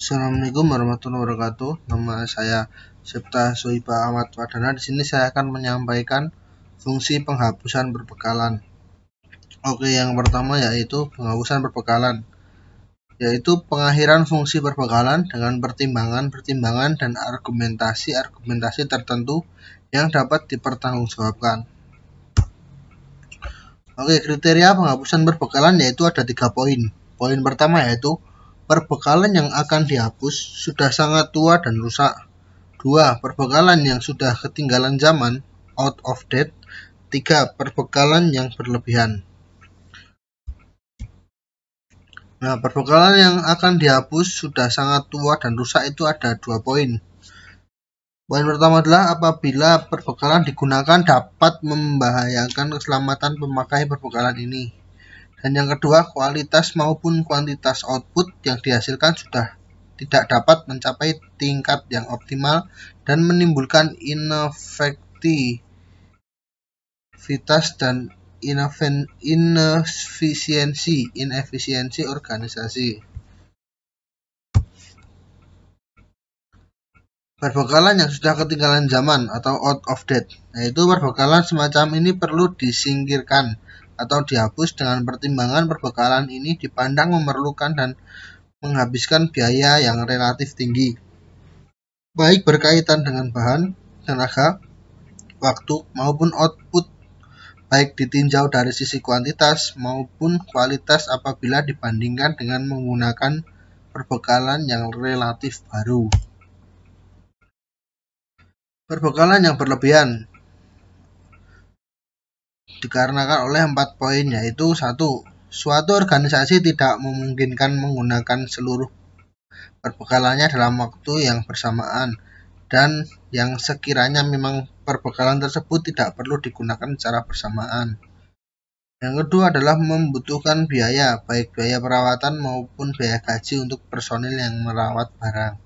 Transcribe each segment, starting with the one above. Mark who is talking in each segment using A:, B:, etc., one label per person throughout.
A: Assalamualaikum warahmatullahi wabarakatuh. Nama saya Septa Sohiba Ahmad Pradana. Di sini saya akan menyampaikan fungsi penghapusan perbekalan. Oke, yang pertama yaitu penghapusan perbekalan, yaitu pengakhiran fungsi perbekalan dengan pertimbangan dan argumentasi tertentu yang dapat dipertanggungjawabkan. Oke, kriteria penghapusan perbekalan yaitu ada 3 poin. Poin pertama yaitu perbekalan yang akan dihapus sudah sangat tua dan rusak. 2. Perbekalan yang sudah ketinggalan zaman, out of date. 3. Perbekalan yang berlebihan. Nah, perbekalan yang akan dihapus sudah sangat tua dan rusak itu ada 2 poin. Poin pertama adalah apabila perbekalan digunakan dapat membahayakan keselamatan pemakai perbekalan ini. Dan yang kedua, kualitas maupun kuantitas output yang dihasilkan sudah tidak dapat mencapai tingkat yang optimal dan menimbulkan inefektivitas dan inefisiensi organisasi. Perbekalan yang sudah ketinggalan zaman atau out of date, yaitu perbekalan semacam ini perlu disingkirkan atau dihapus dengan pertimbangan perbekalan ini dipandang memerlukan dan menghabiskan biaya yang relatif tinggi, baik berkaitan dengan bahan, tenaga, waktu, maupun output, baik ditinjau dari sisi kuantitas maupun kualitas apabila dibandingkan dengan menggunakan perbekalan yang relatif baru. Perbekalan yang berlebihan dikarenakan oleh 4 poin, yaitu 1. Suatu organisasi tidak memungkinkan menggunakan seluruh perbekalannya dalam waktu yang bersamaan, dan yang sekiranya memang perbekalan tersebut tidak perlu digunakan secara bersamaan. Yang kedua adalah membutuhkan biaya, baik biaya perawatan maupun biaya gaji untuk personil yang merawat barang.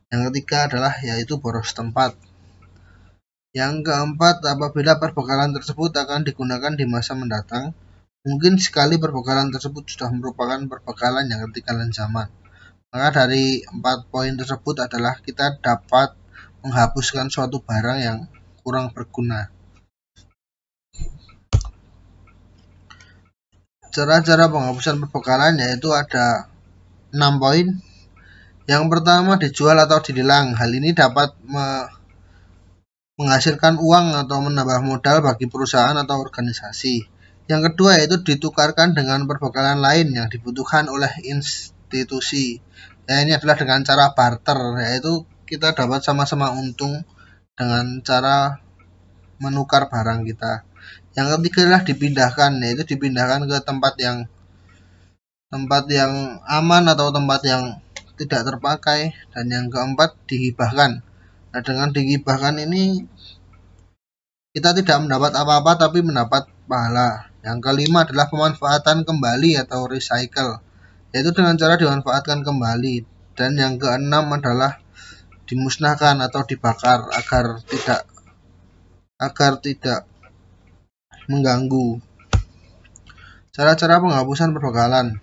A: Yang ketiga adalah yaitu boros tempat. Yang keempat, apabila perbekalan tersebut akan digunakan di masa mendatang, mungkin sekali perbekalan tersebut sudah merupakan perbekalan yang ketinggalan zaman. Maka dari 4 poin tersebut adalah kita dapat menghapuskan suatu barang yang kurang berguna. Cara-cara penghapusan perbekalan yaitu ada 6 poin. Yang pertama, dijual atau dilelang. Hal ini dapat menghasilkan uang atau menambah modal bagi perusahaan atau organisasi. Yang kedua yaitu ditukarkan dengan perbekalan lain yang dibutuhkan oleh institusi. Ya, ini adalah dengan cara barter, yaitu kita dapat sama-sama untung dengan cara menukar barang kita. Yang ketiga adalah dipindahkan, yaitu dipindahkan ke tempat yang aman atau tempat yang tidak terpakai. Dan yang keempat, dihibahkan. Nah, dengan dihibahkan ini kita tidak mendapat apa-apa tapi mendapat pahala. Yang kelima adalah pemanfaatan kembali atau recycle, yaitu dengan cara dimanfaatkan kembali. Dan yang keenam adalah dimusnahkan atau dibakar agar tidak mengganggu. Cara-cara penghapusan perbekalan.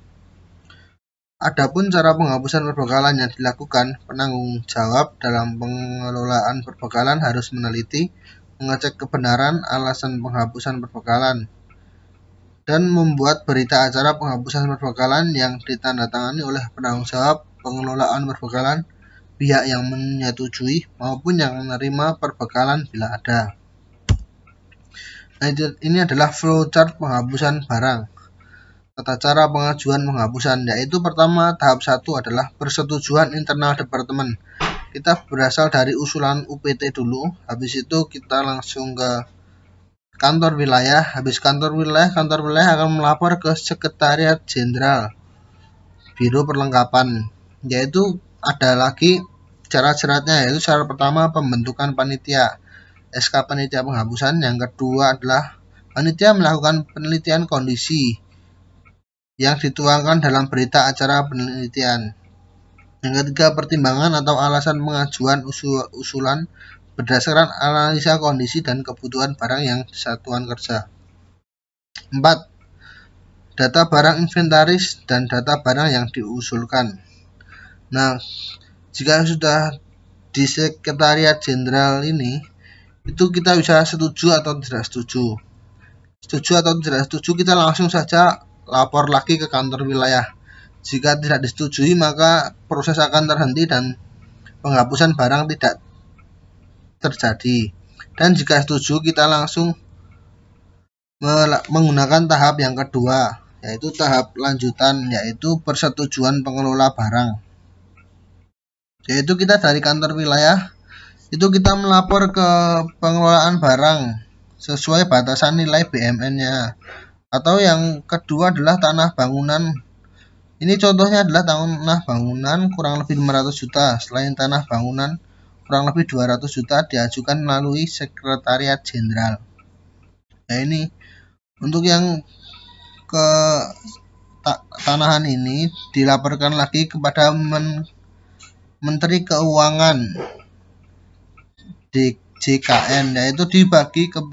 A: Adapun cara penghapusan perbekalan yang dilakukan, penanggung jawab dalam pengelolaan perbekalan harus meneliti, mengecek kebenaran alasan penghapusan perbekalan, dan membuat berita acara penghapusan perbekalan yang ditandatangani oleh penanggung jawab pengelolaan perbekalan, pihak yang menyetujui maupun yang menerima perbekalan bila ada. Nah, ini adalah flowchart penghapusan barang. Tata cara pengajuan penghapusan, yaitu pertama, tahap 1 adalah persetujuan internal departemen. Kita berasal dari usulan UPT dulu, habis itu kita langsung ke kantor wilayah. Habis kantor wilayah akan melapor ke Sekretariat Jenderal Biro Perlengkapan, yaitu ada lagi syarat-syaratnya, yaitu syarat pertama pembentukan panitia, SK panitia penghapusan. Yang kedua adalah panitia melakukan penelitian kondisi yang dituangkan dalam berita acara penelitian. Yang ketiga, pertimbangan atau alasan pengajuan usulan berdasarkan analisa kondisi dan kebutuhan barang yang satuan kerja. 4. Data barang inventaris dan data barang yang diusulkan. Nah, jika sudah di Sekretariat Jenderal ini, itu kita bisa setuju atau tidak setuju. Setuju atau tidak setuju, kita langsung saja lapor lagi ke kantor wilayah. Jika tidak disetujui, maka proses akan terhenti dan penghapusan barang tidak terjadi. Dan jika setuju, kita langsung menggunakan tahap yang kedua, yaitu tahap lanjutan, yaitu persetujuan pengelola barang. Yaitu kita dari kantor wilayah, itu kita melapor ke pengelolaan barang sesuai batasan nilai BMN-nya. Atau yang kedua adalah tanah bangunan. Ini contohnya adalah tanah bangunan kurang lebih 500 juta. Selain tanah bangunan kurang lebih 200 juta diajukan melalui Sekretariat Jenderal. Nah, ini untuk yang ke tanahan ini dilaporkan lagi kepada Menteri Keuangan di JKN, yaitu dibagi ke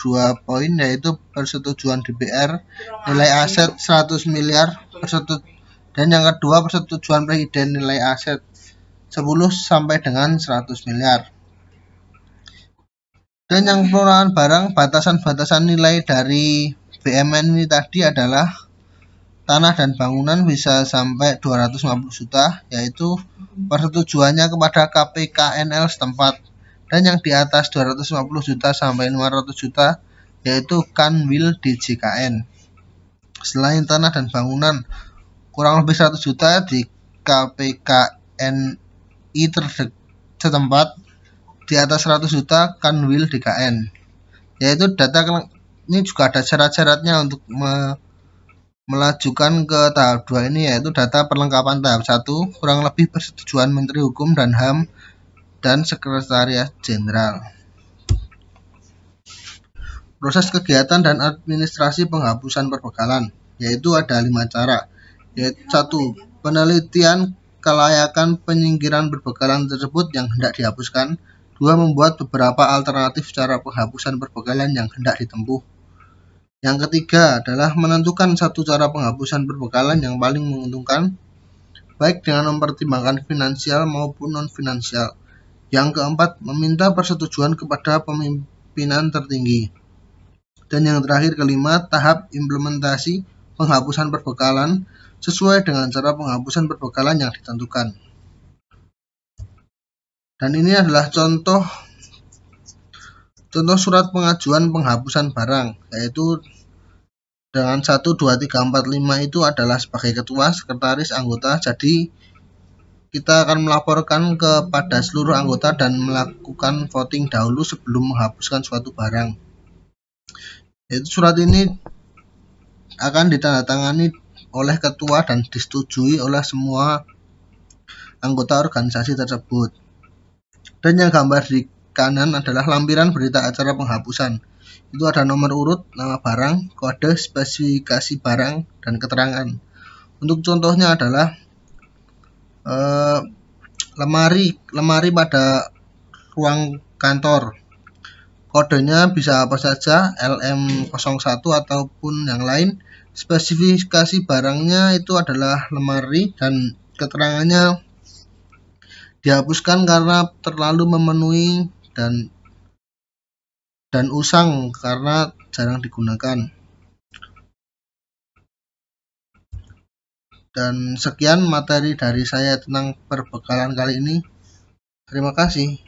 A: dua poin, yaitu persetujuan DPR nilai aset 100 miliar dan yang kedua persetujuan Presiden nilai aset 10 sampai dengan 100 miliar. Dan yang pengelolaan barang, batasan-batasan nilai dari BMN ini tadi adalah tanah dan bangunan bisa sampai 250 juta, yaitu persetujuannya kepada KPKNL setempat. Dan yang di atas 250 juta sampai 500 juta, yaitu Kanwil di JKN. Selain tanah dan bangunan kurang lebih 100 juta di KPKNI setempat, di atas 100 juta Kanwil DKN. Yaitu data ini juga ada syarat-syaratnya untuk melajukan ke tahap 2 ini, yaitu data perlengkapan tahap 1 kurang lebih persetujuan Menteri Hukum dan HAM dan Sekretariat Jenderal. Proses kegiatan dan administrasi penghapusan perbekalan, yaitu ada 5 cara, yaitu 1. Penelitian kelayakan penyingkiran perbekalan tersebut yang hendak dihapuskan. 2. Membuat beberapa alternatif cara penghapusan perbekalan yang hendak ditempuh. Yang ketiga adalah menentukan satu cara penghapusan perbekalan yang paling menguntungkan, baik dengan mempertimbangkan finansial maupun non-finansial. Yang keempat, meminta persetujuan kepada pemimpinan tertinggi. Dan yang terakhir, kelima, tahap implementasi penghapusan perbekalan sesuai dengan cara penghapusan perbekalan yang ditentukan. Dan ini adalah contoh surat pengajuan penghapusan barang, yaitu dengan 1, 2, 3, 4, 5 itu adalah sebagai ketua, sekretaris, anggota. Jadi kita akan melaporkan kepada seluruh anggota dan melakukan voting dahulu sebelum menghapuskan suatu barang. Yaitu surat ini akan ditandatangani oleh ketua dan disetujui oleh semua anggota organisasi tersebut. Dan yang gambar di kanan adalah lampiran berita acara penghapusan. Itu ada nomor urut, nama barang, kode, spesifikasi barang, dan keterangan. Untuk contohnya adalah lemari pada ruang kantor. Kodenya bisa apa saja, LM01 ataupun yang lain. Spesifikasi barangnya itu adalah lemari dan keterangannya dihapuskan karena terlalu memenuhi dan usang karena jarang digunakan. Dan sekian materi dari saya tentang perbekalan kali ini. Terima kasih.